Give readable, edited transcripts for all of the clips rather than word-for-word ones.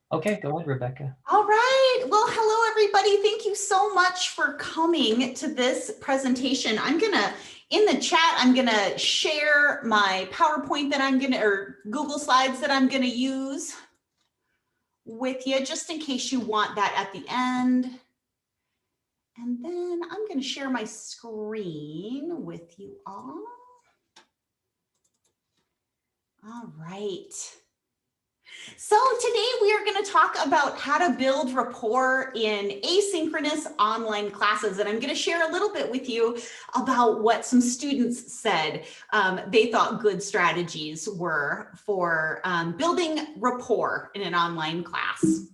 Okay, go ahead, Rebecca. All right. Well, hello, everybody. Thank you so much for coming to this presentation. In the chat, I'm going to share my PowerPoint or Google Slides that I'm going to use with you, just in case you want that at the end. And then I'm going to share my screen with you all. All right. So today we are going to talk about how to build rapport in asynchronous online classes. And I'm going to share a little bit with you about what some students said they thought good strategies were for building rapport in an online class.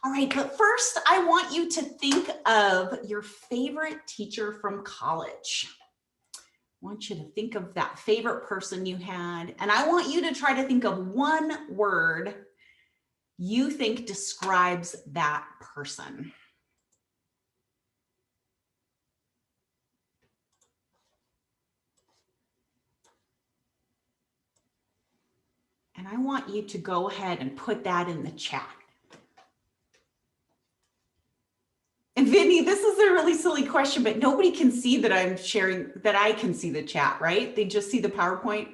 All right, but first I want you to think of your favorite teacher from college. I want you to think of that favorite person you had, and I want you to try to think of one word you think describes that person. And I want you to go ahead and put that in the chat. And Vinny, this is a really silly question, but nobody can see that I'm sharing, that I can see the chat, right? They just see the PowerPoint.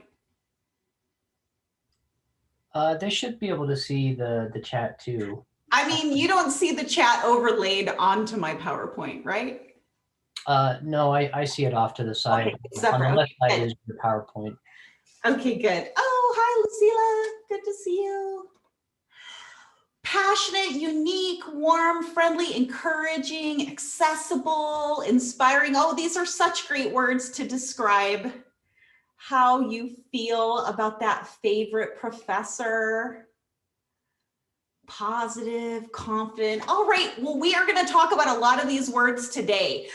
They should be able to see the chat too. I mean, you don't see the chat overlaid onto my PowerPoint, right? No, I see it off to the side. Okay, separate. On the left Okay, side is your PowerPoint. Okay, good. Oh, hi, Lucila. Good to see you. Passionate, unique, warm, friendly, encouraging, accessible, inspiring. Oh, these are such great words to describe how you feel about that favorite professor. Positive, confident. All right, well, we are going to talk about a lot of these words today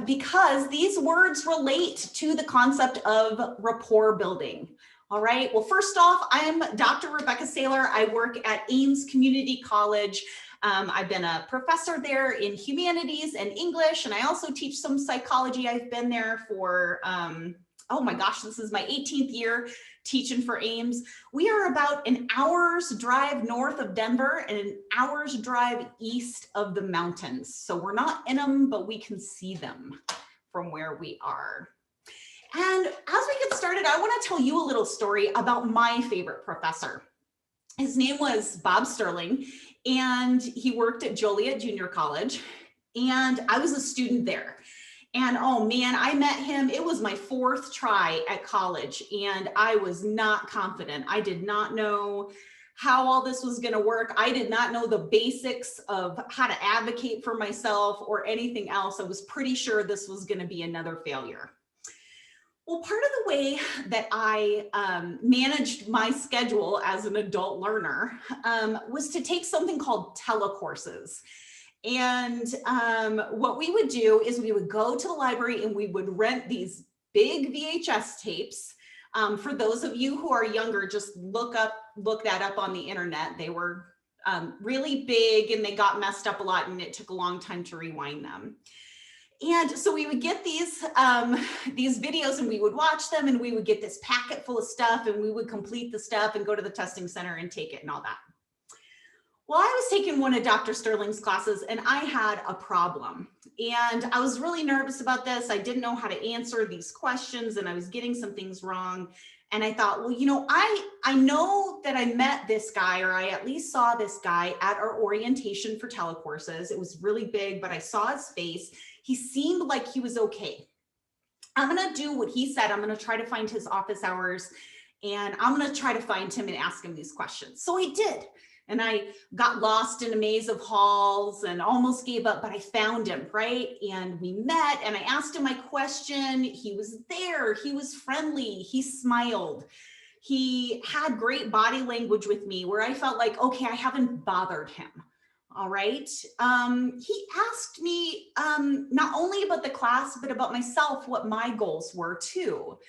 because these words relate to the concept of rapport building. All right, well, first off, I'm Dr. Rebecca Saylor. I work at Ames Community College. I've been a professor there in humanities and English, and I also teach some psychology. I've been there for, oh my gosh, this is my 18th year teaching for Ames. We are about an hour's drive north of Denver and an hour's drive east of the mountains. So we're not in them, but we can see them from where we are. And as we get started, I want to tell you a little story about my favorite professor. His name was Bob Sterling, and he worked at Joliet Junior College, and I was a student there. And oh man, I met him. It was my 4th try at college, and I was not confident. I did not know how all this was going to work. I did not know the basics of how to advocate for myself or anything else. I was pretty sure this was going to be another failure. Well, part of the way that I managed my schedule as an adult learner was to take something called telecourses. And what we would do is we would go to the library and we would rent these big VHS tapes. For those of you who are younger, just look that up on the internet. They were really big and they got messed up a lot, and it took a long time to rewind them. And so we would get these videos and we would watch them, and we would get this packet full of stuff, and we would complete the stuff and go to the testing center and take it and all that. Well, I was taking one of Dr. Sterling's classes and I had a problem, and I was really nervous about this. I didn't know how to answer these questions, and I was getting some things wrong. And I thought, well, you know, I know that I met this guy, or I at least saw this guy at our orientation for telecourses. It was really big, but I saw his face. He seemed like he was okay. I'm going to do what he said. I'm going to try to find his office hours, and I'm going to try to find him and ask him these questions. So I did. And I got lost in a maze of halls and almost gave up, but I found him, right? And we met, and I asked him my question. He was there. He was friendly. He smiled. He had great body language with me where I felt like, okay, I haven't bothered him. All right. He asked me not only about the class, but about myself, what my goals were too.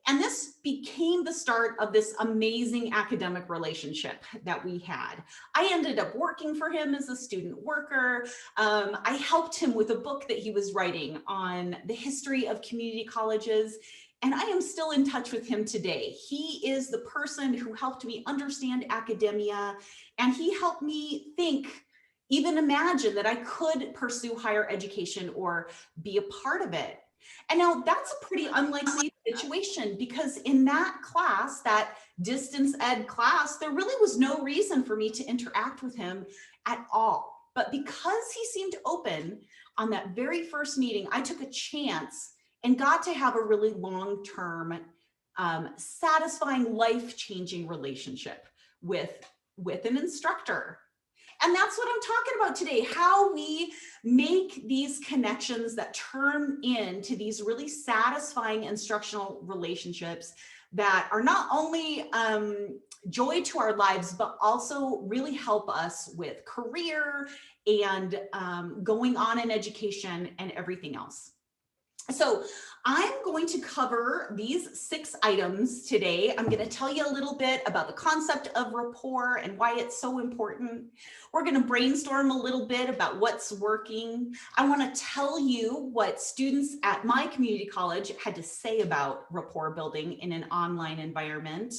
And this became the start of this amazing academic relationship that we had. I ended up working for him as a student worker. I helped him with a book that he was writing on the history of community colleges. And I am still in touch with him today. He is the person who helped me understand academia, and he helped me think, even imagine that I could pursue higher education or be a part of it. And now that's a pretty unlikely situation, because in that class, that distance ed class, there really was no reason for me to interact with him at all. But because he seemed open on that very first meeting, I took a chance and got to have a really long-term, satisfying, life-changing relationship with an instructor. And that's what I'm talking about today, how we make these connections that turn into these really satisfying instructional relationships that are not only joy to our lives, but also really help us with career and going on in education and everything else. So I'm going to cover these 6 items today. I'm going to tell you a little bit about the concept of rapport and why it's so important. We're going to brainstorm a little bit about what's working. I want to tell you what students at my community college had to say about rapport building in an online environment.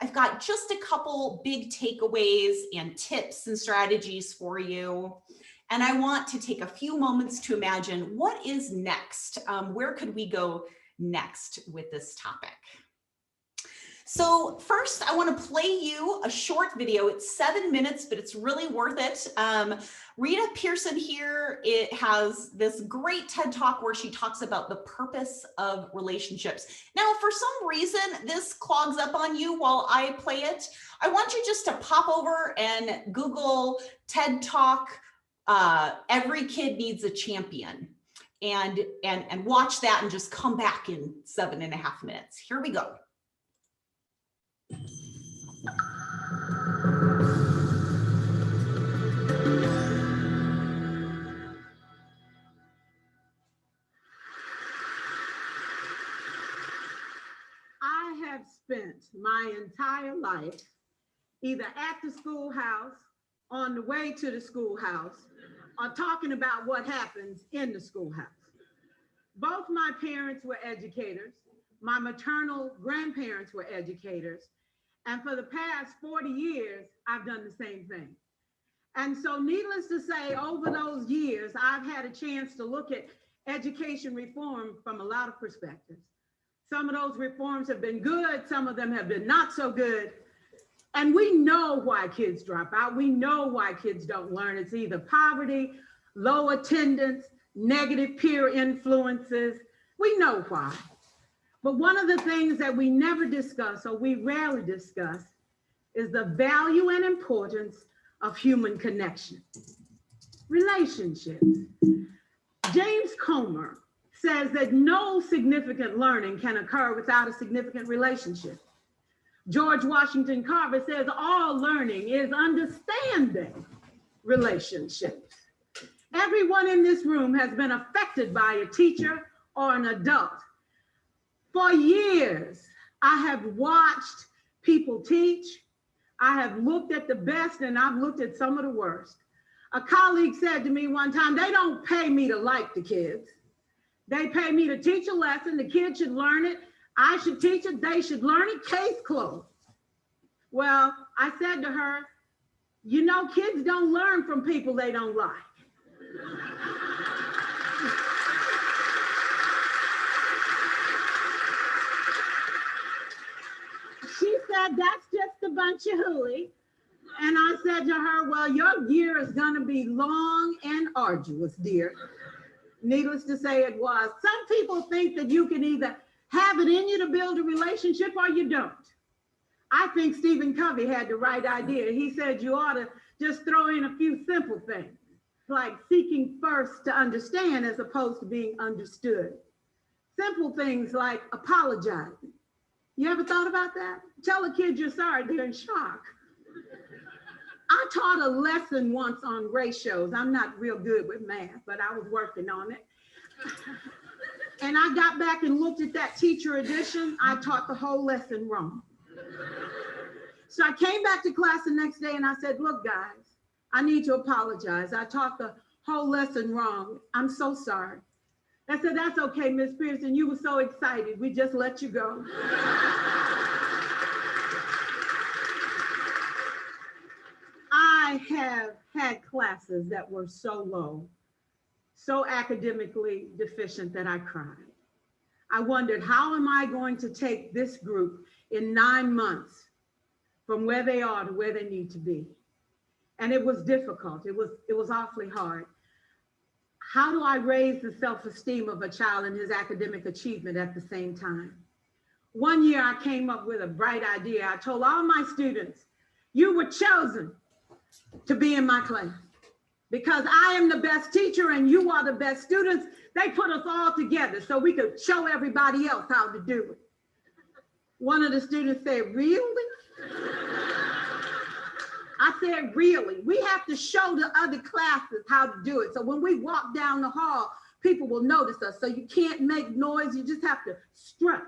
I've got just a couple big takeaways and tips and strategies for you. And I want to take a few moments to imagine what is next. Where could we go next with this topic? So first, I want to play you a short video. It's 7 minutes, but it's really worth it. Rita Pearson here, it has this great TED Talk where she talks about the purpose of relationships. Now, for some reason, this clogs up on you while I play it. I want you just to pop over and Google TED Talk, every kid needs a champion, and watch that and just come back in 7.5 minutes. Here we go. I have spent my entire life either at the schoolhouse, on the way to the schoolhouse, or talking about what happens in the schoolhouse. Both my parents were educators. My maternal grandparents were educators. And for the past 40 years, I've done the same thing. And so needless to say, over those years, I've had a chance to look at education reform from a lot of perspectives. Some of those reforms have been good, some of them have been not so good. And we know why kids drop out. We know why kids don't learn. It's either poverty, low attendance, negative peer influences. We know why. But one of the things that we never discuss, or we rarely discuss, is the value and importance of human connection, relationships. James Comer says that no significant learning can occur without a significant relationship. George Washington Carver says all learning is understanding relationships. Everyone in this room has been affected by a teacher or an adult. For years, I have watched people teach. I have looked at the best and I've looked at some of the worst. A colleague said to me one time, they don't pay me to like the kids. They pay me to teach a lesson. The kids should learn it. I should teach it. They should learn it. Case closed. Well, I said to her, you know, kids don't learn from people they don't like. She said, that's just a bunch of hooey. And I said to her, well, your year is going to be long and arduous, dear. Needless to say, it was. Some people think that you can either have it in you to build a relationship or you don't. I think Stephen Covey had the right idea. He said you ought to just throw in a few simple things, like seeking first to understand as opposed to being understood. Simple things like apologizing. You ever thought about that? Tell a kid you're sorry, they're in shock. I taught a lesson once on ratios. I'm not real good with math, but I was working on it. And I got back and looked at that teacher edition. I taught the whole lesson wrong. So I came back to class the next day and I said, look, guys, I need to apologize. I taught the whole lesson wrong. I'm so sorry. I said, that's okay, Miss Pearson. You were so excited. We just let you go. I have had classes that were so low, so academically deficient that I cried. I wondered, how am I going to take this group in 9 months from where they are to where they need to be? And it was difficult. It was awfully hard. How do I raise the self-esteem of a child and his academic achievement at the same time? One year I came up with a bright idea. I told all my students, you were chosen to be in my class because I am the best teacher and you are the best students. They put us all together so we could show everybody else how to do it. One of the students said, really? I said, really? We have to show the other classes how to do it. So when we walk down the hall, people will notice us. So you can't make noise. You just have to strut.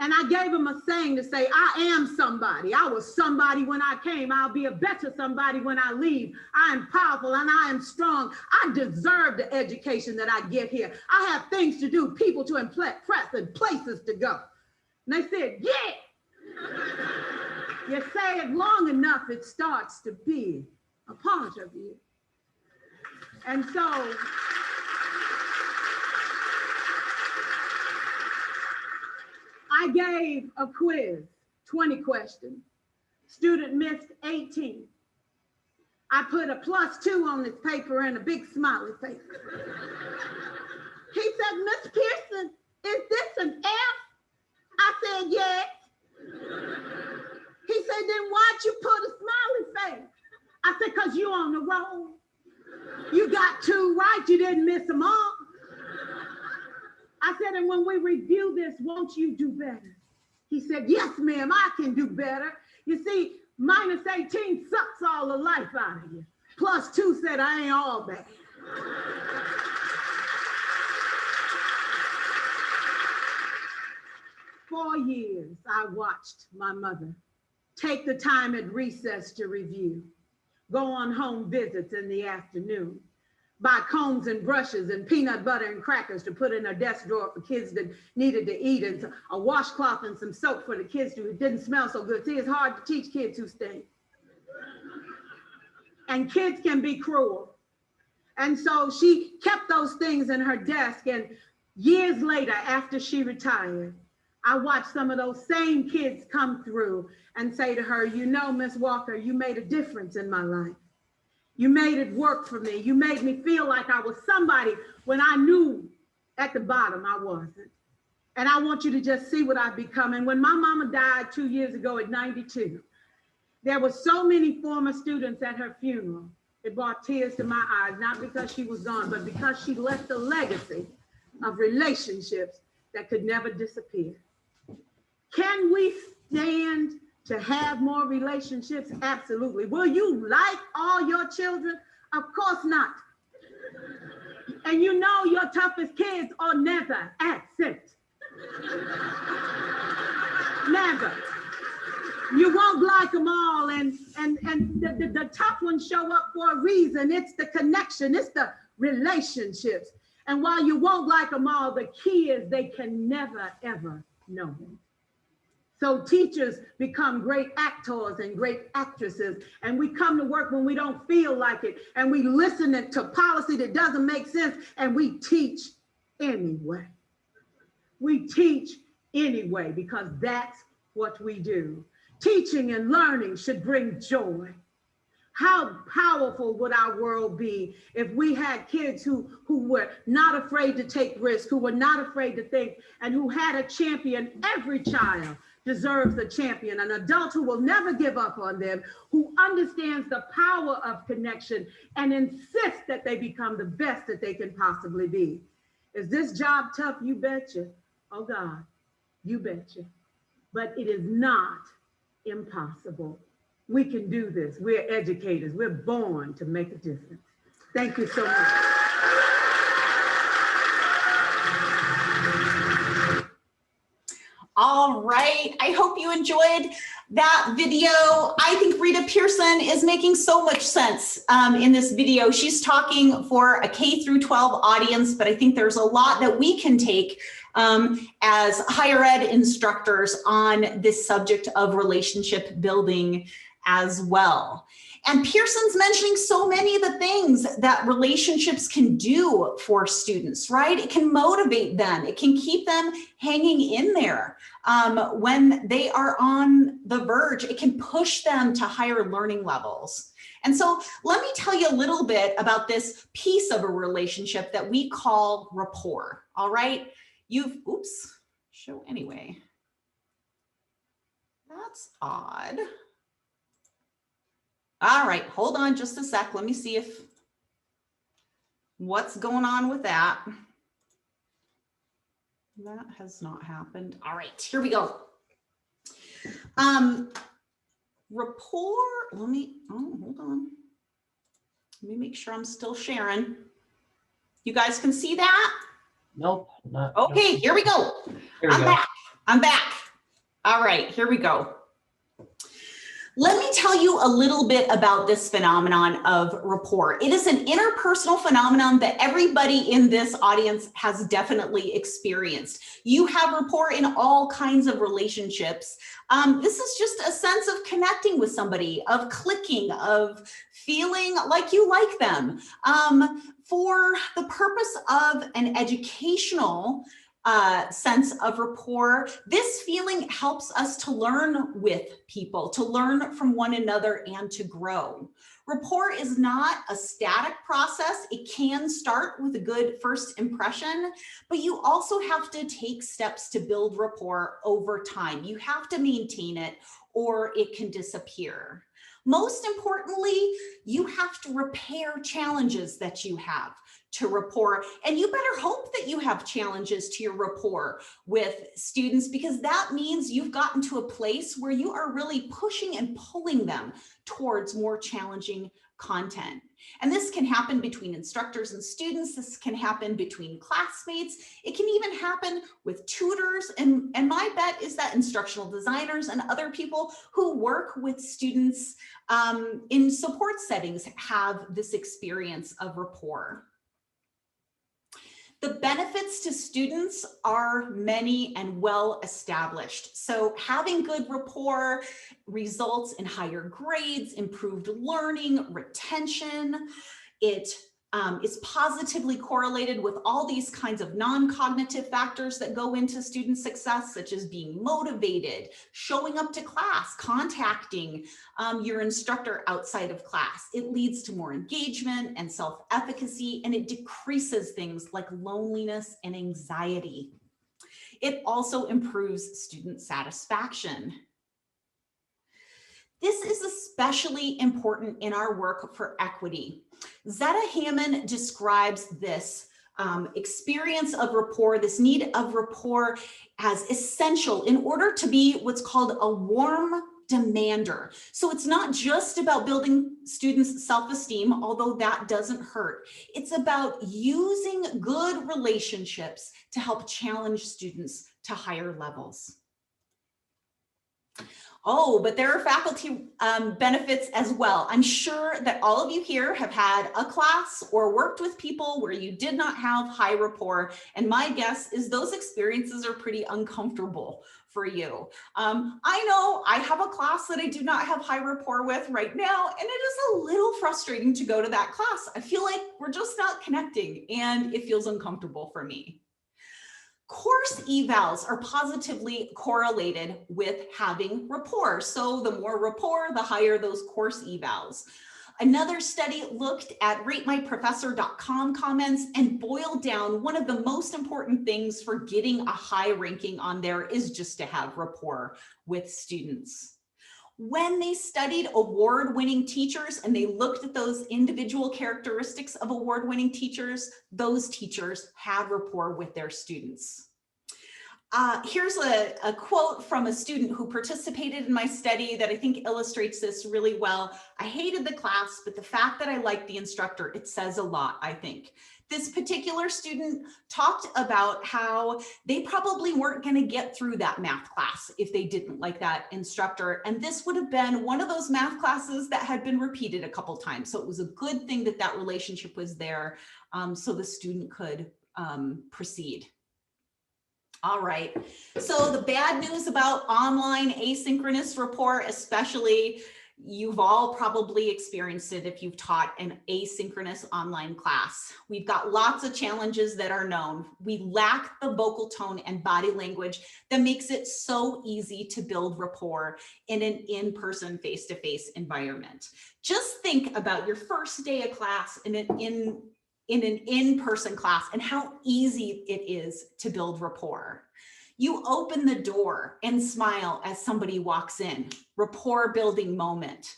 And I gave him a saying to say, I am somebody. I was somebody when I came. I'll be a better somebody when I leave. I am powerful and I am strong. I deserve the education that I get here. I have things to do, people to impress, and places to go. And they said, yeah. You say it long enough, it starts to be a part of you. And so, I gave a quiz, 20 questions. Student missed 18. I put a +2 on this paper and a big smiley face. He said, Miss Pearson, is this an F? I said, yes. He said, then why'd you put a smiley face? I said, because you on the roll. You got 2 right, you didn't miss them all. I said, and when we review this, won't you do better? He said, yes, ma'am, I can do better. You see, -18 sucks all the life out of you. +2 said, I ain't all bad. For years, I watched my mother take the time at recess to review, go on home visits in the afternoon, buy combs and brushes and peanut butter and crackers to put in her desk drawer for kids that needed to eat, and a washcloth and some soap for the kids who didn't smell so good. See, it's hard to teach kids who stink. And kids can be cruel. And so she kept those things in her desk, and years later, after she retired, I watched some of those same kids come through and say to her, you know, Miss Walker, you made a difference in my life. You made it work for me. You made me feel like I was somebody when I knew at the bottom I wasn't. And I want you to just see what I've become. And when my mama died 2 years ago at 92, there were so many former students at her funeral. It brought tears to my eyes, not because she was gone, but because she left a legacy of relationships that could never disappear. Can we stand to have more relationships? Absolutely. Will you like all your children? Of course not. And you know your toughest kids are never absent. Never. You won't like them all, and the tough ones show up for a reason. It's the connection, it's the relationships. And while you won't like them all, the key is they can never, ever know them. So teachers become great actors and great actresses, and we come to work when we don't feel like it, and we listen to policy that doesn't make sense, and we teach anyway. We teach anyway because that's what we do. Teaching and learning should bring joy. How powerful would our world be if we had kids who were not afraid to take risks, who were not afraid to think, and who had a champion? Every child deserves a champion, an adult who will never give up on them, who understands the power of connection and insists that they become the best that they can possibly be. Is this job tough? You betcha. Oh God, you betcha. But it is not impossible. We can do this. We're educators. We're born to make a difference. Thank you so much. All right, I hope you enjoyed that video. I think Rita Pearson is making so much sense in this video. She's talking for a K through 12 audience, but I think there's a lot that we can take as higher ed instructors on this subject of relationship building as well. And Pearson's mentioning so many of the things that relationships can do for students, right? It can motivate them. It can keep them hanging in there when they are on the verge. It can push them to higher learning levels. And so let me tell you a little bit about this piece of a relationship that we call rapport, all right? Show anyway. That's odd. All right, hold on just a sec. Let me see if what's going on with that. That has not happened. All right, here we go. Rapport, hold on. Let me make sure I'm still sharing. You guys can see that? Nope. Not, okay, nope. Here we go. I'm back. All right, here we go. Let me tell you a little bit about this phenomenon of rapport. It is an interpersonal phenomenon that everybody in this audience has definitely experienced. You have rapport in all kinds of relationships. This is just a sense of connecting with somebody, of clicking, of feeling like you like them. For the purpose of an educational sense of rapport, this feeling helps us to learn with people, to learn from one another and to grow. Rapport is not a static process. It can start with a good first impression, but you also have to take steps to build rapport over time. You have to maintain it or it can disappear. Most importantly, you have to repair challenges that you have to rapport, and you better hope that you have challenges to your rapport with students, because that means you've gotten to a place where you are really pushing and pulling them towards more challenging content. And this can happen between instructors and students. This can happen between classmates. It can even happen with tutors. And my bet is that instructional designers and other people who work with students in support settings have this experience of rapport. The benefits to students are many and well established. So having good rapport results in higher grades, improved learning, retention. It is positively correlated with all these kinds of non-cognitive factors that go into student success, such as being motivated, showing up to class, contacting your instructor outside of class. It leads to more engagement and self-efficacy, and it decreases things like loneliness and anxiety. It also improves student satisfaction. This is especially important in our work for equity. Zetta Hammond describes this experience of rapport, this need of rapport, as essential in order to be what's called a warm demander. So it's not just about building students' self-esteem, although that doesn't hurt. It's about using good relationships to help challenge students to higher levels. Oh, but there are faculty benefits as well. I'm sure that all of you here have had a class or worked with people where you did not have high rapport. And my guess is those experiences are pretty uncomfortable for you. I know I have a class that I do not have high rapport with right now, and it is a little frustrating to go to that class. I feel like we're just not connecting and it feels uncomfortable for me. Course evals are positively correlated with having rapport. So the more rapport, the higher those course evals. Another study looked at ratemyprofessor.com comments and boiled down one of the most important things for getting a high ranking on there is just to have rapport with students. When they studied award-winning teachers and they looked at those individual characteristics of award-winning teachers, those teachers had rapport with their students. Here's a quote from a student who participated in my study that I think illustrates this really well. I hated the class, but the fact that I liked the instructor, it says a lot, I think. This particular student talked about how they probably weren't going to get through that math class if they didn't like that instructor. And this would have been one of those math classes that had been repeated a couple times. So it was a good thing that that relationship was there, so the student could proceed. All right, so the bad news about online asynchronous rapport, especially, you've all probably experienced it if you've taught an asynchronous online class. We've got lots of challenges that are known. We lack the vocal tone and body language that makes it so easy to build rapport in an in-person, face-to-face environment. Just think about your first day of class in an in-person class and how easy it is to build rapport. You open the door and smile as somebody walks in, rapport building moment.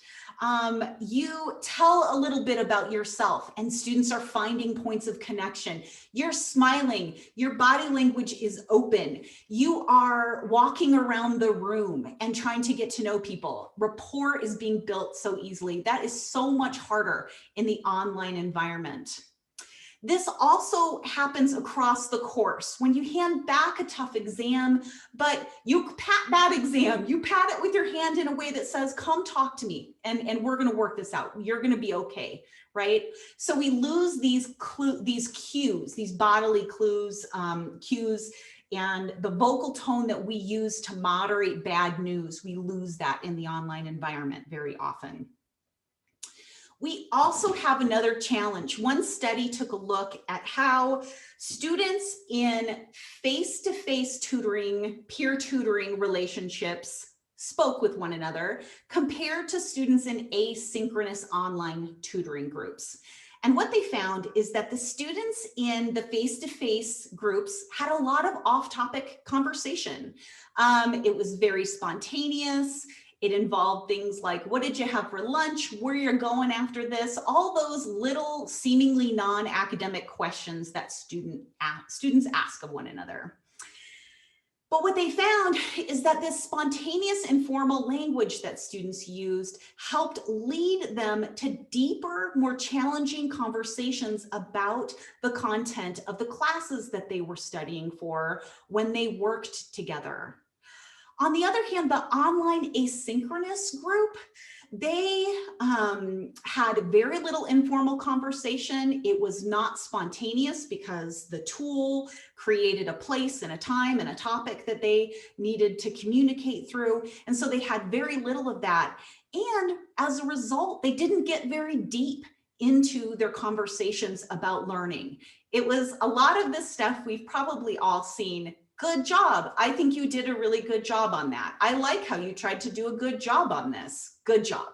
You tell a little bit about yourself and students are finding points of connection. You're smiling, your body language is open. You are walking around the room and trying to get to know people. Rapport is being built so easily. That is so much harder in the online environment. This also happens across the course. When you hand back a tough exam, but you pat that exam, you pat it with your hand in a way that says, come talk to me and we're gonna work this out. You're gonna be okay, right? So we lose these cues, these bodily cues, and the vocal tone that we use to moderate bad news, we lose that in the online environment very often. We also have another challenge. One study took a look at how students in face-to-face tutoring, peer tutoring relationships spoke with one another compared to students in asynchronous online tutoring groups. And what they found is that the students in the face-to-face groups had a lot of off-topic conversation. It was very spontaneous. It involved things like, what did you have for lunch? Where you're going after this? All those little seemingly non-academic questions that students ask of one another. But what they found is that this spontaneous informal language that students used helped lead them to deeper, more challenging conversations about the content of the classes that they were studying for when they worked together. On the other hand, the online asynchronous group, they had very little informal conversation. It was not spontaneous because the tool created a place and a time and a topic that they needed to communicate through. And so they had very little of that. And as a result, they didn't get very deep into their conversations about learning. It was a lot of this stuff we've probably all seen. Good job. I think you did a really good job on that. I like how you tried to do a good job on this. Good job,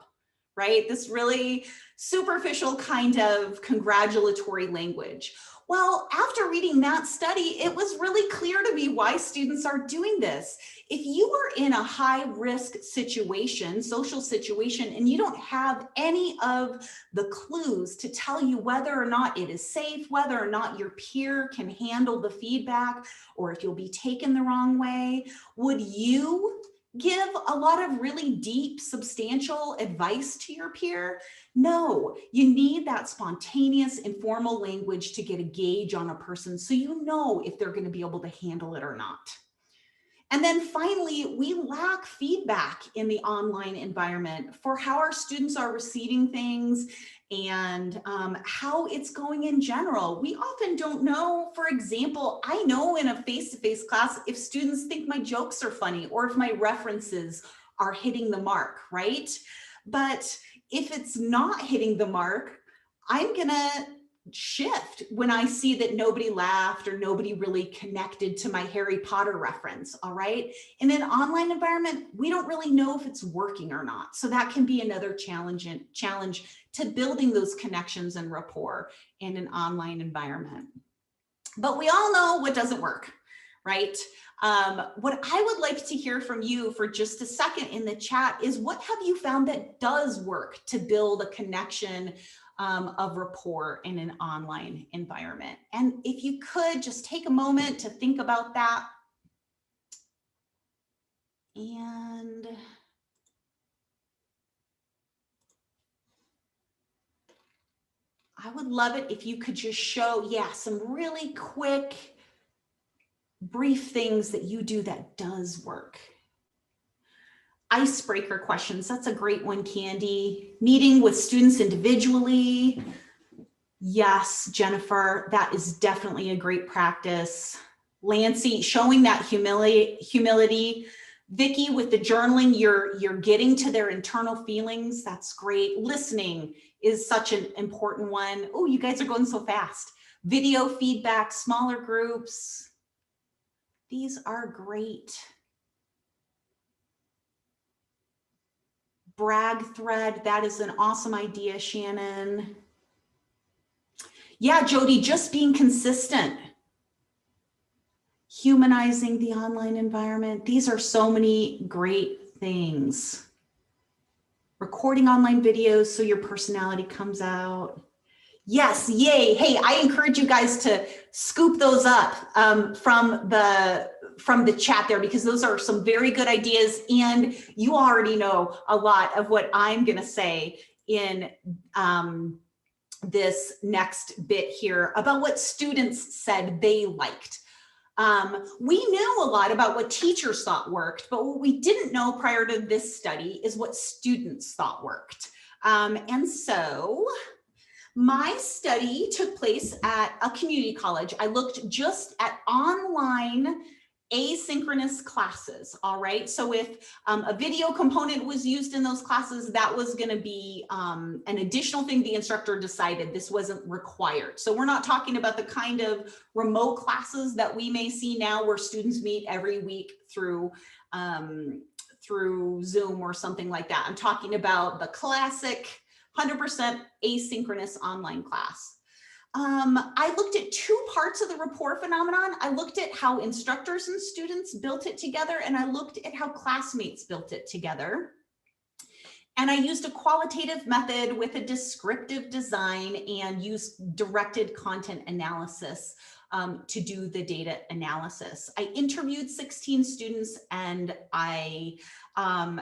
right? This really superficial kind of congratulatory language. Well, after reading that study, it was really clear to me why students are doing this. If you are in a high-risk situation, social situation, and you don't have any of the clues to tell you whether or not it is safe, whether or not your peer can handle the feedback, or if you'll be taken the wrong way, would you give a lot of really deep, substantial advice to your peer? No, you need that spontaneous, informal language to get a gauge on a person so you know if they're going to be able to handle it or not. And then finally, we lack feedback in the online environment for how our students are receiving things and how it's going in general. We often don't know. For example, I know in a face-to-face class if students think my jokes are funny or if my references are hitting the mark, right? But if it's not hitting the mark, I'm gonna shift when I see that nobody laughed or nobody really connected to my Harry Potter reference, all right? In an online environment, we don't really know if it's working or not. So that can be another challenge to building those connections and rapport in an online environment. But we all know what doesn't work, right? What I would like to hear from you for just a second in the chat is what have you found that does work to build a connection of rapport in an online environment? And if you could just take a moment to think about that. And I would love it if you could just show, yeah, some really quick, brief things that you do that does work. Icebreaker questions, that's a great one, Candy. Meeting with students individually. Yes, Jennifer, that is definitely a great practice. Lancy, showing that humility. Vicky, with the journaling, you're getting to their internal feelings. That's great. Listening is such an important one. Oh, you guys are going so fast. Video feedback, smaller groups. These are great. Brag thread, that is an awesome idea, Shannon. Yeah, Jody, just being consistent. Humanizing the online environment. These are so many great things. Recording online videos so your personality comes out. Yes, yay. Hey, I encourage you guys to scoop those up from the chat there, because those are some very good ideas. And you already know a lot of what I'm going to say in this next bit here about what students said they liked. We knew a lot about what teachers thought worked, but what we didn't know prior to this study is what students thought worked. And so my study took place at a community college. I looked just at online asynchronous classes, all right? So if a video component was used in those classes, that was gonna be an additional thing the instructor decided. This wasn't required. So we're not talking about the kind of remote classes that we may see now where students meet every week through Zoom or something like that. I'm talking about the classic 100% asynchronous online class. I looked at two parts of the rapport phenomenon. I looked at how instructors and students built it together, and I looked at how classmates built it together. And I used a qualitative method with a descriptive design and used directed content analysis to do the data analysis. I interviewed 16 students, and I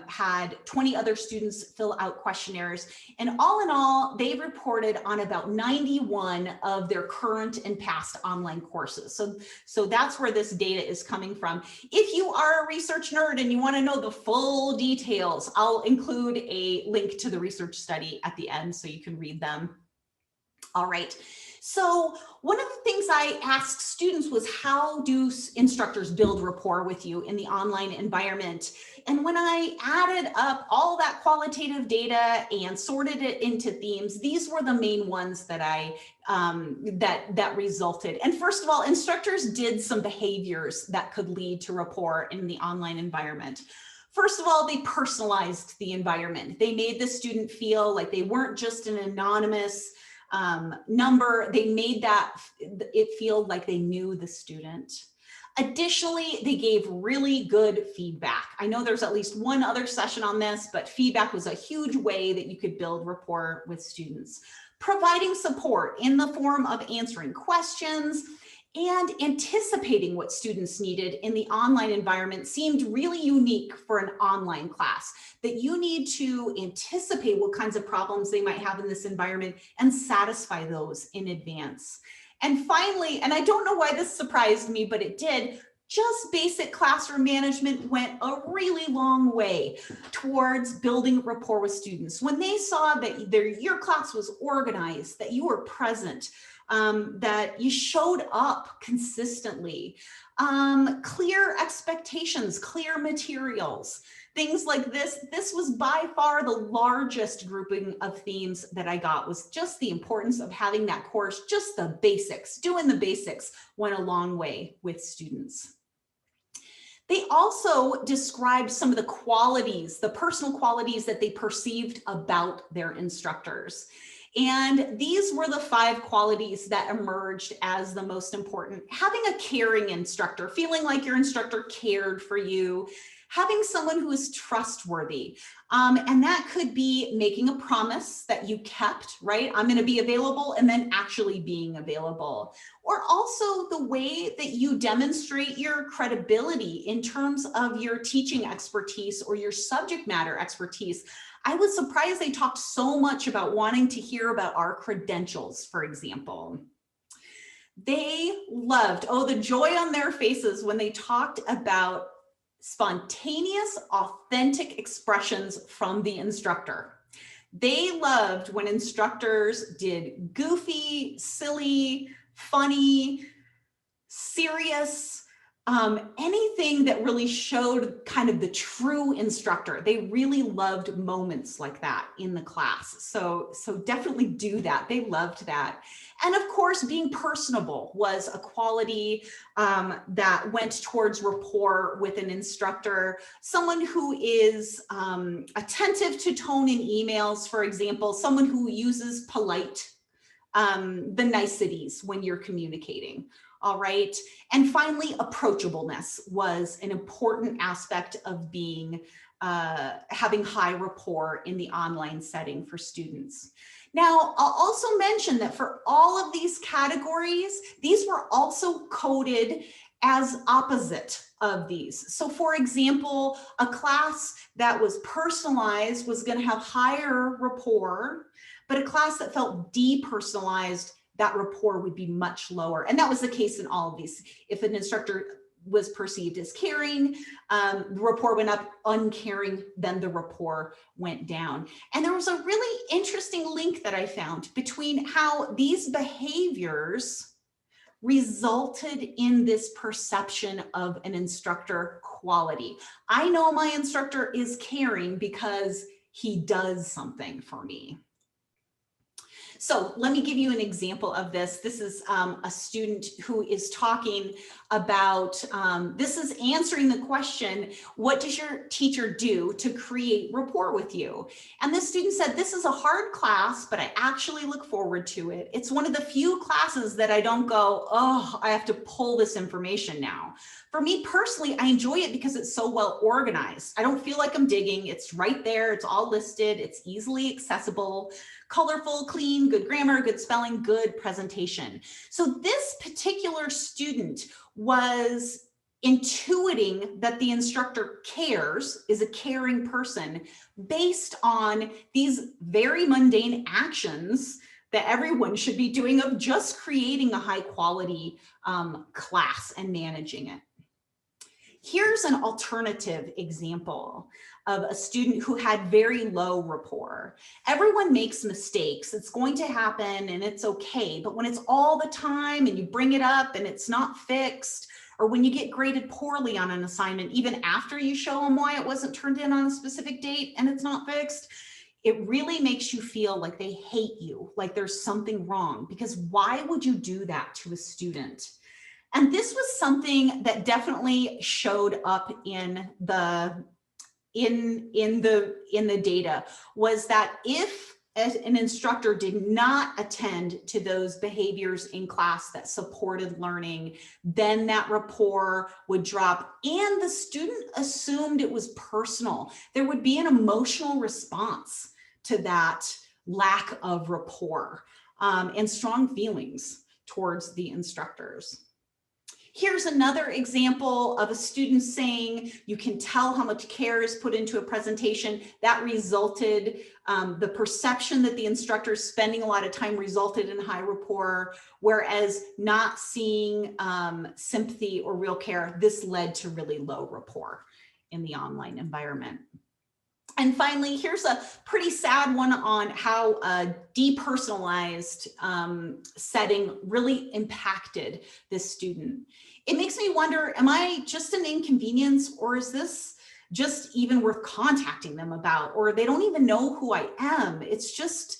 had 20 other students fill out questionnaires. And all in all, they reported on about 91 of their current and past online courses. So that's where this data is coming from. If you are a research nerd and you want to know the full details, I'll include a link to the research study at the end so you can read them. All right. So one of the things I asked students was, how do instructors build rapport with you in the online environment? And when I added up all that qualitative data and sorted it into themes, these were the main ones that that resulted. And first of all, instructors did some behaviors that could lead to rapport in the online environment. First of all, they personalized the environment. They made the student feel like they weren't just an anonymous number. They made that it feel like they knew the student. Additionally, they gave really good feedback. I know there's at least one other session on this, but feedback was a huge way that you could build rapport with students. Providing support in the form of answering questions and anticipating what students needed in the online environment seemed really unique for an online class, that you need to anticipate what kinds of problems they might have in this environment and satisfy those in advance. And finally, and I don't know why this surprised me, but it did, just basic classroom management went a really long way towards building rapport with students. When they saw that your class was organized, that you were present, that you showed up consistently, clear expectations, clear materials, things like this. This was by far the largest grouping of themes that I got, was just the importance of having that course, just the basics, doing the basics went a long way with students. They also described some of the qualities, the personal qualities that they perceived about their instructors. And these were the 5 qualities that emerged as the most important. Having a caring instructor, feeling like your instructor cared for you, having someone who is trustworthy. And that could be making a promise that you kept, right? I'm going to be available, and then actually being available. Or also the way that you demonstrate your credibility in terms of your teaching expertise or your subject matter expertise. I was surprised they talked so much about wanting to hear about our credentials, for example. They loved, oh, the joy on their faces when they talked about spontaneous, authentic expressions from the instructor. They loved when instructors did goofy, silly, funny, serious, anything that really showed kind of the true instructor. They really loved moments like that in the class. So definitely do that. They loved that. And of course, being personable was a quality that went towards rapport with an instructor. Someone who is attentive to tone in emails, for example, someone who uses polite, the niceties when you're communicating. All right. And finally, approachableness was an important aspect of being, having high rapport in the online setting for students. Now, I'll also mention that for all of these categories, these were also coded as opposite of these. So for example, a class that was personalized was going to have higher rapport, but a class that felt depersonalized, that rapport would be much lower. And that was the case in all of these. If an instructor was perceived as caring, the rapport went up. Uncaring, then the rapport went down. And there was a really interesting link that I found between how these behaviors resulted in this perception of an instructor quality. I know my instructor is caring because he does something for me. So let me give you an example of this. This is a student who is talking about, this is answering the question, what does your teacher do to create rapport with you? And this student said, this is a hard class, but I actually look forward to it. It's one of the few classes that I don't go, oh, I have to pull this information now. For me personally, I enjoy it because it's so well organized. I don't feel like I'm digging. It's right there. It's all listed. It's easily accessible, colorful, clean, good grammar, good spelling, good presentation. So this particular student was intuiting that the instructor cares, is a caring person, based on these very mundane actions that everyone should be doing of just creating a high quality class and managing it. Here's an alternative example of a student who had very low rapport. Everyone makes mistakes. It's going to happen and it's okay. But when it's all the time and you bring it up and it's not fixed, or when you get graded poorly on an assignment, even after you show them why it wasn't turned in on a specific date and it's not fixed, it really makes you feel like they hate you, like there's something wrong, because why would you do that to a student? And this was something that definitely showed up in the data, was that if an instructor did not attend to those behaviors in class that supported learning, then that rapport would drop, and the student assumed it was personal. There would be an emotional response to that lack of rapport and strong feelings towards the instructors. Here's another example of a student saying, you can tell how much care is put into a presentation. That resulted, the perception that the instructor is spending a lot of time resulted in high rapport, whereas not seeing sympathy or real care, this led to really low rapport in the online environment. And finally, here's a pretty sad one on how a depersonalized setting really impacted this student. It makes me wonder, am I just an inconvenience, or is this just even worth contacting them about, or they don't even know who I am? It's just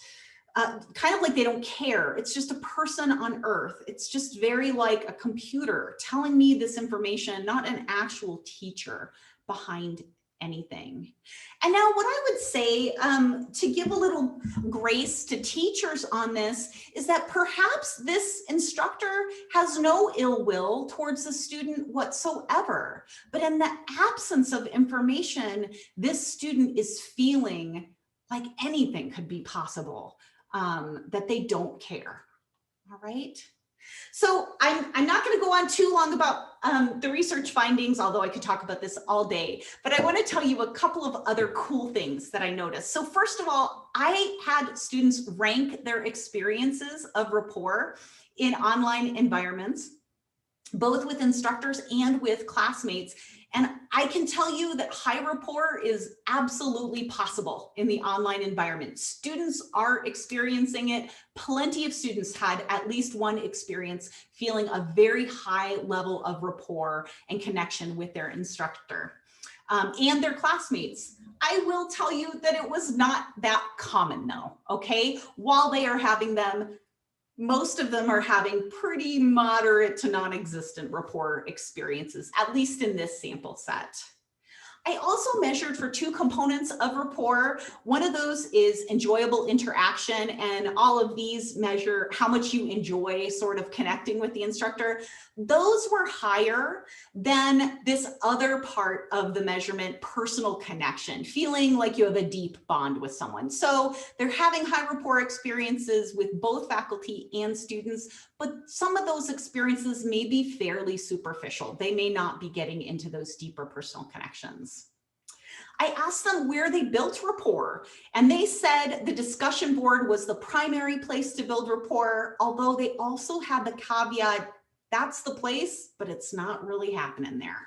kind of like they don't care. It's just a person on earth. It's just very like a computer telling me this information, not an actual teacher behind anything. And now what I would say to give a little grace to teachers on this is that perhaps this instructor has no ill will towards the student whatsoever, but in the absence of information, this student is feeling like anything could be possible, that they don't care. All right. So I'm not going to go on too long about the research findings, although I could talk about this all day, but I want to tell you a couple of other cool things that I noticed. So first of all, I had students rank their experiences of rapport in online environments, both with instructors and with classmates. And I can tell you that high rapport is absolutely possible in the online environment. Students are experiencing it. Plenty of students had at least one experience feeling a very high level of rapport and connection with their instructor and their classmates. I will tell you that it was not that common though, okay? While they are having them, most of them are having pretty moderate to non-existent rapport experiences, at least in this sample set. I also measured for two components of rapport. One of those is enjoyable interaction, and all of these measure how much you enjoy sort of connecting with the instructor. Those were higher than this other part of the measurement, personal connection, feeling like you have a deep bond with someone. So they're having high rapport experiences with both faculty and students, but some of those experiences may be fairly superficial. They may not be getting into those deeper personal connections. I asked them where they built rapport, and they said the discussion board was the primary place to build rapport, although they also had the caveat, that's the place, but it's not really happening there.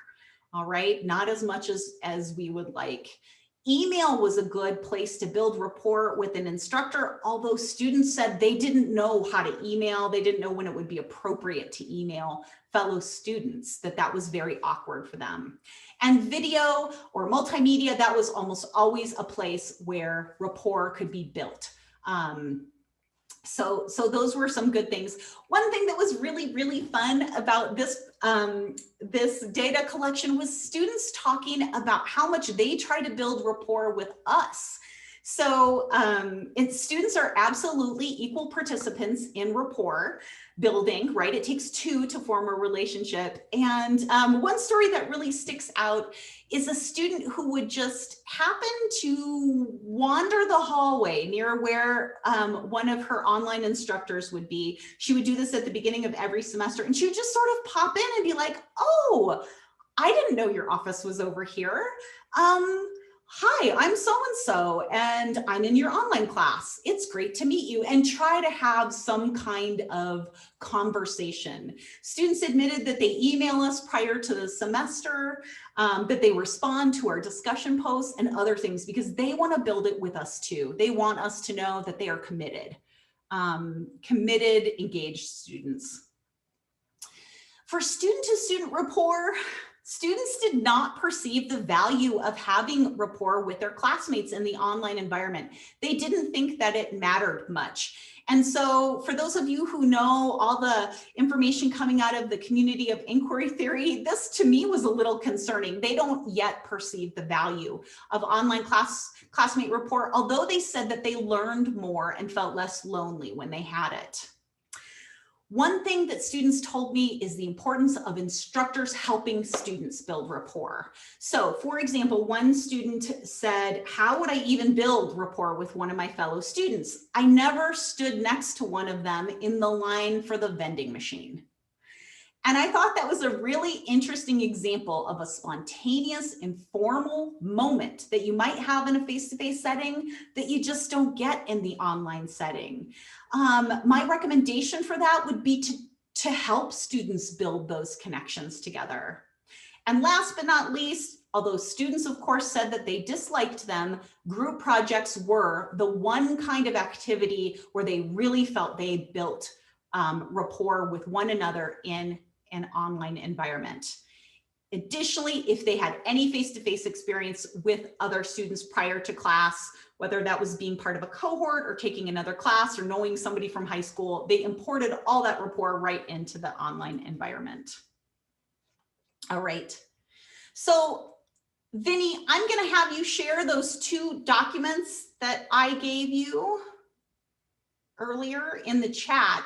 All right, not as much as we would like. Email was a good place to build rapport with an instructor, although students said they didn't know how to email. They didn't know when it would be appropriate to email fellow students, that was very awkward for them. And video or multimedia, that was almost always a place where rapport could be built. So those were some good things. One thing that was really, really fun about this data collection was students talking about how much they try to build rapport with us. So students are absolutely equal participants in rapport building, right? It takes two to form a relationship. And one story that really sticks out is a student who would just happen to wander the hallway near where one of her online instructors would be. She would do this at the beginning of every semester, and she would just sort of pop in and be like, oh, I didn't know your office was over here. Hi, I'm so-and-so, and I'm in your online class. It's great to meet you, and try to have some kind of conversation. Students admitted that they email us prior to the semester, that they respond to our discussion posts and other things because they want to build it with us too. They want us to know that they are committed, engaged students. For student-to-student rapport, students did not perceive the value of having rapport with their classmates in the online environment. They didn't think that it mattered much. And so for those of you who know all the information coming out of the community of inquiry theory, this to me was a little concerning. They don't yet perceive the value of online classmate rapport, although they said that they learned more and felt less lonely when they had it. One thing that students told me is the importance of instructors helping students build rapport. So for example, one student said, how would I even build rapport with one of my fellow students? I never stood next to one of them in the line for the vending machine. And I thought that was a really interesting example of a spontaneous, informal moment that you might have in a face-to-face setting that you just don't get in the online setting. My recommendation for that would be to help students build those connections together. And last but not least, although students of course said that they disliked them, group projects were the one kind of activity where they really felt they built rapport with one another in an online environment. Additionally, if they had any face-to-face experience with other students prior to class, whether that was being part of a cohort or taking another class or knowing somebody from high school, they imported all that rapport right into the online environment. All right, so Vinny, I'm going to have you share those 2 documents that I gave you earlier in the chat.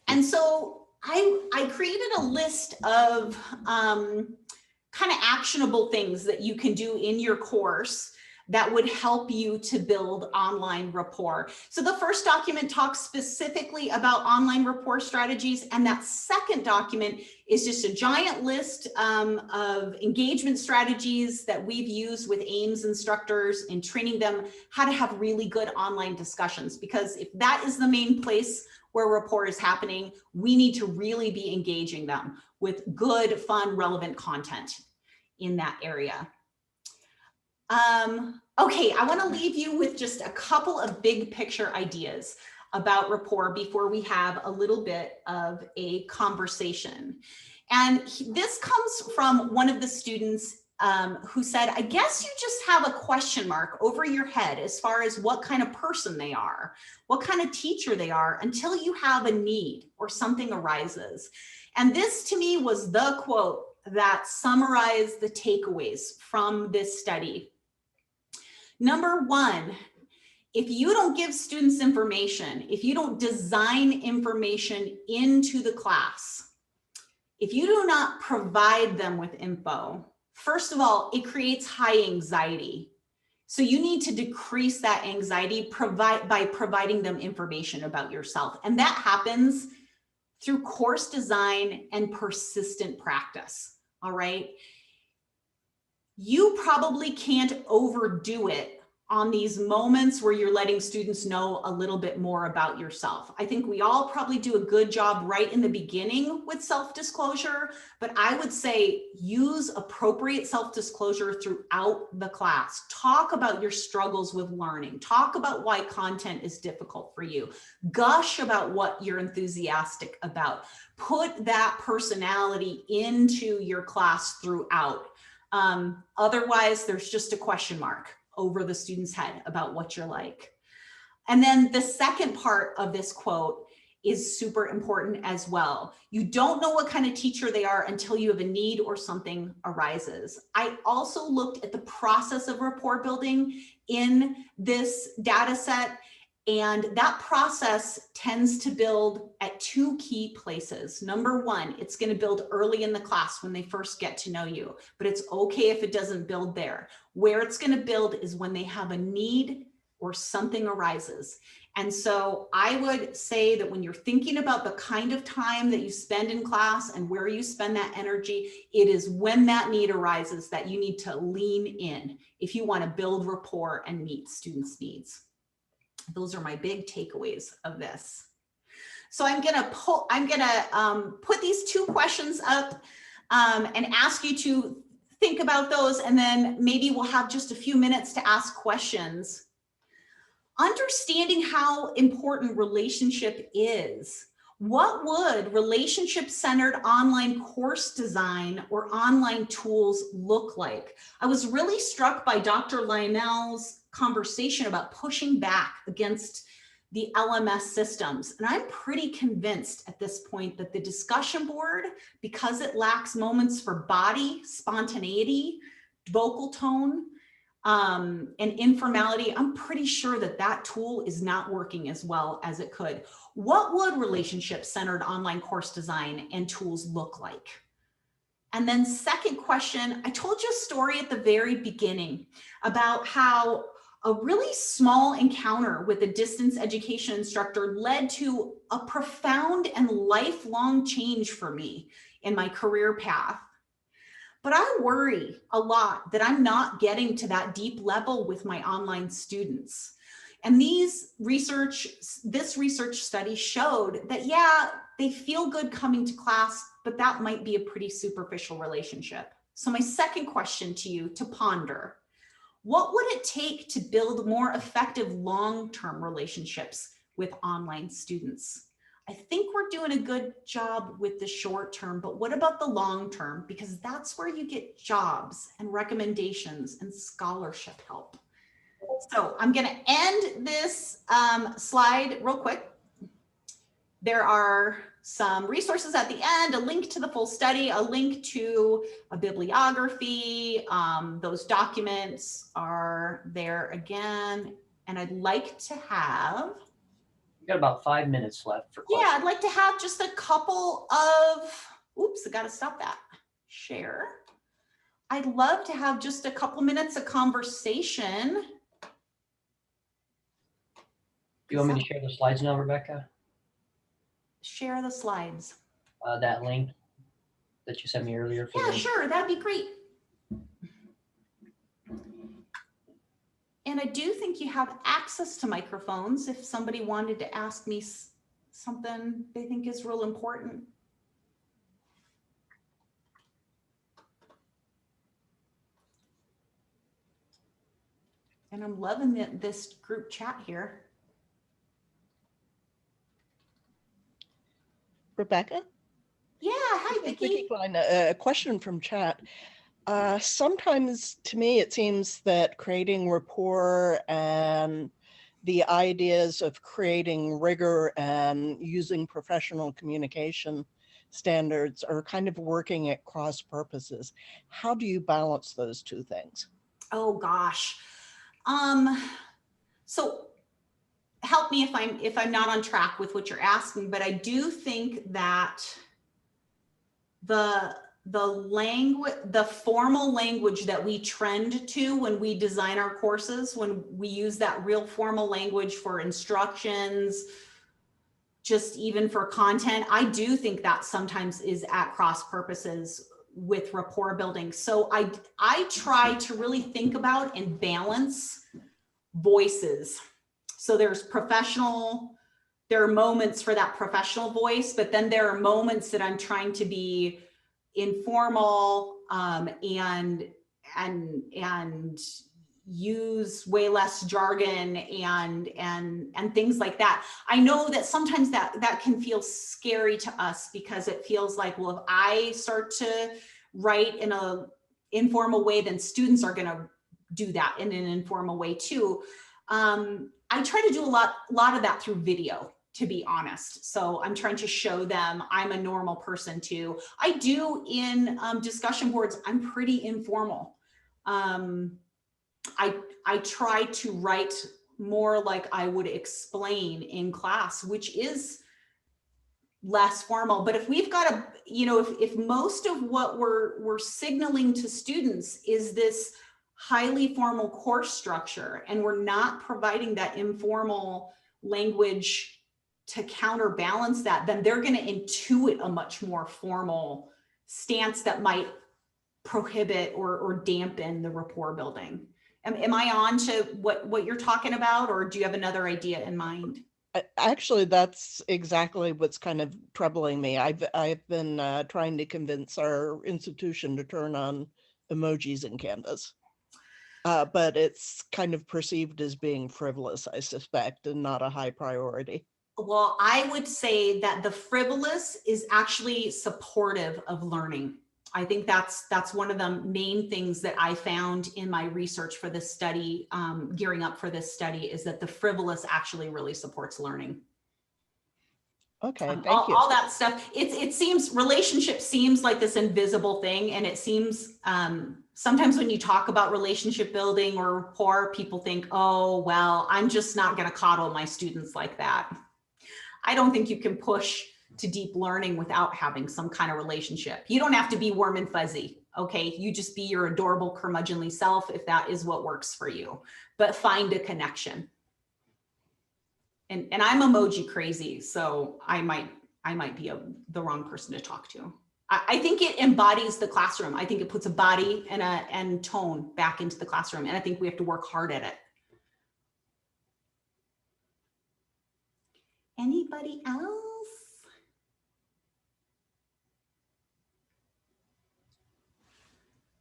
And so I created a list of kind of actionable things that you can do in your course that would help you to build online rapport. So the first document talks specifically about online rapport strategies, and that second document is just a giant list of engagement strategies that we've used with AIMS instructors in training them how to have really good online discussions. Because if that is the main place where rapport is happening, we need to really be engaging them with good, fun, relevant content in that area. Okay, I want to leave you with just a couple of big picture ideas about rapport before we have a little bit of a conversation. And this comes from one of the students who said, I guess you just have a question mark over your head as far as what kind of person they are, what kind of teacher they are, until you have a need or something arises. And this to me was the quote that summarized the takeaways from this study. Number 1, if you don't give students information, if you don't design information into the class, if you do not provide them with info, first of all, it creates high anxiety. So you need to decrease that anxiety by providing them information about yourself. And that happens through course design and persistent practice. All right. You probably can't overdo it on these moments where you're letting students know a little bit more about yourself. I think we all probably do a good job right in the beginning with self-disclosure, but I would say use appropriate self-disclosure throughout the class. Talk about your struggles with learning. Talk about why content is difficult for you. Gush about what you're enthusiastic about. Put that personality into your class throughout. Otherwise, there's just a question mark over the student's head about what you're like. And then the second part of this quote is super important as well. You don't know what kind of teacher they are until you have a need or something arises. I also looked at the process of rapport building in this data set, and that process tends to build at 2 key places. Number 1, it's going to build early in the class when they first get to know you, but it's okay if it doesn't build there. Where it's going to build is when they have a need or something arises. And so I would say that when you're thinking about the kind of time that you spend in class and where you spend that energy, it is when that need arises that you need to lean in if you want to build rapport and meet students' needs. Those are my big takeaways of this. So I'm gonna put these 2 questions up and ask you to think about those, and then maybe we'll have just a few minutes to ask questions. Understanding how important relationship is. What would relationship-centered online course design or online tools look like? I was really struck by Dr. Lionel's conversation about pushing back against the LMS systems. And I'm pretty convinced at this point that the discussion board, because it lacks moments for body, spontaneity, vocal tone, and informality, I'm pretty sure that that tool is not working as well as it could. What would relationship-centered online course design and tools look like? And then second question, I told you a story at the very beginning about how a really small encounter with a distance education instructor led to a profound and lifelong change for me in my career path. But I worry a lot that I'm not getting to that deep level with my online students. And this research study showed that, yeah, they feel good coming to class, but that might be a pretty superficial relationship. So my second question to you to ponder: what would it take to build more effective long-term relationships with online students? I think we're doing a good job with the short term, but what about the long term? Because that's where you get jobs and recommendations and scholarship help. So I'm going to end this slide real quick. There are some resources at the end, a link to the full study, a link to a bibliography. Those documents are there again. And I'd like to have, We got about 5 minutes left for questions. yeah, I'd like to have just a couple of, oops, I gotta stop that, share. I'd love to have just a couple minutes of conversation. Do you want me to share the slides now, Rebecca? Share the slides. That link that you sent me earlier. Yeah, sure, that'd be great. And I do think you have access to microphones if somebody wanted to ask me something they think is real important. And I'm loving this group chat here. Rebecca? Yeah, hi, Vicki. Klein, a question from chat. Sometimes to me, it seems that creating rapport and the ideas of creating rigor and using professional communication standards are kind of working at cross purposes. How do you balance those two things? Oh gosh. So help me if I'm not on track with what you're asking, but I do think that the formal language that we trend to when we design our courses, when we use that real formal language for instructions, just even for content, I do think that sometimes is at cross purposes with rapport building. So I try to really think about and balance voices. So there's professional, there are moments for that professional voice, but then there are moments that I'm trying to be informal and use way less jargon and things like that. I know that sometimes that can feel scary to us because it feels like, well, if I start to write in a informal way, then students are going to do that in an informal way too. I try to do a lot of that through video, to be honest. So I'm trying to show them I'm a normal person too. I do in discussion boards, I'm pretty informal. I try to write more like I would explain in class, which is less formal. But if we've got if most of what we're signaling to students is this highly formal course structure, and we're not providing that informal language to counterbalance that, then they're going to intuit a much more formal stance that might prohibit or dampen the rapport building. Am I on to what you're talking about, or do you have another idea in mind? Actually, that's exactly what's kind of troubling me. I've been trying to convince our institution to turn on emojis in Canvas. But it's kind of perceived as being frivolous, I suspect, and not a high priority. Well, I would say that the frivolous is actually supportive of learning. I think that's one of the main things that I found in my research for this study, gearing up for this study, is that the frivolous actually really supports learning. Okay, thank you. All that stuff. It seems, relationship seems like this invisible thing, and it seems sometimes when you talk about relationship building or rapport, people think, oh, well, I'm just not going to coddle my students like that. I don't think you can push to deep learning without having some kind of relationship. You don't have to be warm and fuzzy. Okay, you just be your adorable curmudgeonly self if that is what works for you, but find a connection. And I'm emoji crazy, so I might be the wrong person to talk to. I think it embodies the classroom. I think it puts a body and tone back into the classroom, and I think we have to work hard at it. Anybody else?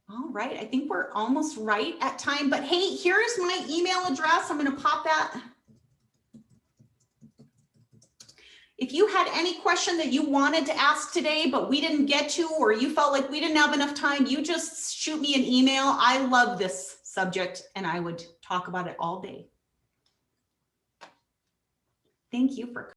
All right, I think we're almost right at time, but hey, here's my email address. I'm going to pop that. If you had any question that you wanted to ask today, but we didn't get to, or you felt like we didn't have enough time, you just shoot me an email. I love this subject and I would talk about it all day. Thank you for